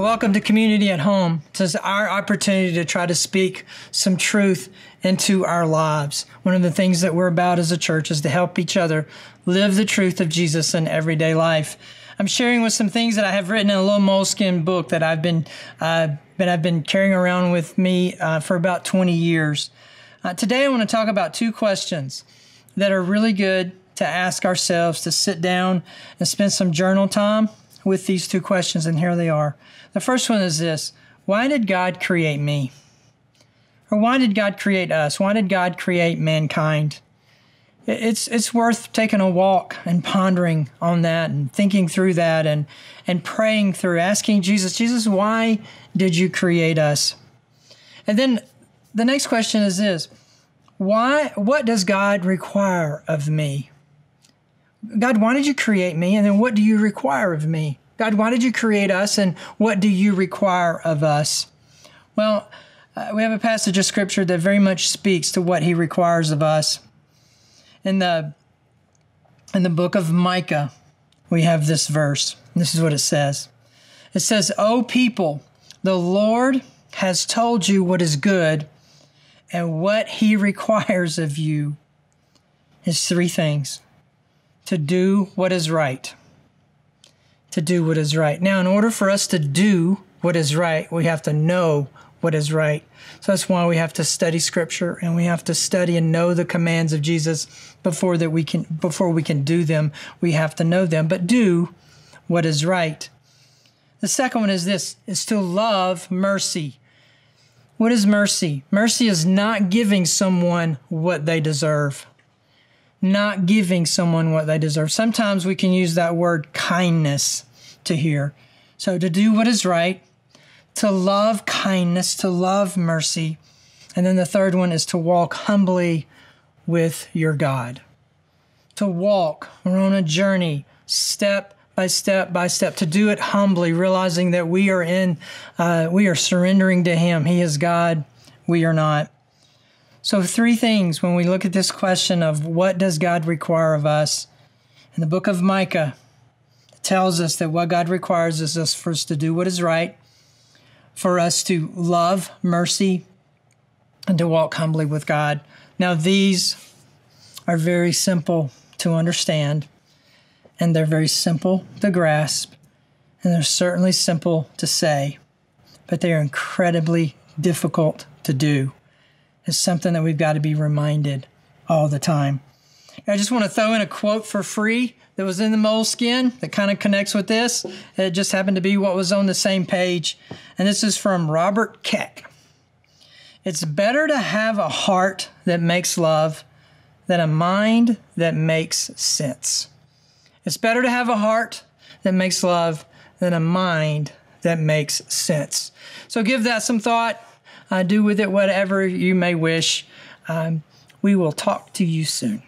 Welcome to Community at Home. This is our opportunity to try to speak some truth into our lives. One of the things that we're about as a church is to help each other live the truth of Jesus in everyday life. I'm sharing with some things that I have written in a little moleskin book that I've been carrying around with me for about 20 years. Today I want to talk about two questions that are really good to ask ourselves, to sit down and spend some journal time with these two questions, and here they are. The first one is this: why did God create me? Or why did God create us? Why did God create mankind? It's worth taking a walk and pondering on that and thinking through that and praying through, asking Jesus, why did you create us? And then the next question is this: what does God require of me? God, why did you create me? And then what do you require of me? God, why did you create us? And what do you require of us? Well, we have a passage of Scripture that very much speaks to what he requires of us. In the book of Micah, we have this verse. This is what it says. It says, "O people, the Lord has told you what is good, and what he requires of you is three things: to do what is right." To do what is right. Now, in order for us to do what is right, we have to know what is right. So that's why we have to study Scripture, and we have to study and know the commands of Jesus before we can do them. We have to know them, but do what is right. The second one is this: is to love mercy. What is mercy? Mercy is not giving someone what they deserve. Not giving someone what they deserve. Sometimes we can use that word kindness to hear. So to do what is right, to love kindness, to love mercy. And then the third one is to walk humbly with your God. To walk. We're on a journey, step by step by step, to do it humbly, realizing that we are surrendering to him. He is God. We are not. So three things when we look at this question of what does God require of us. In the book of Micah, it tells us that what God requires is us for us to do what is right, for us to love mercy, and to walk humbly with God. Now, these are very simple to understand, and they're very simple to grasp, and they're certainly simple to say, but they are incredibly difficult to do. It's something that we've got to be reminded all the time. I just want to throw in a quote for free that was in the moleskin that kind of connects with this. It just happened to be what was on the same page. And this is from Robert Keck. "It's better to have a heart that makes love than a mind that makes sense." It's better to have a heart that makes love than a mind that makes sense. So give that some thought. Do with it whatever you may wish. We will talk to you soon.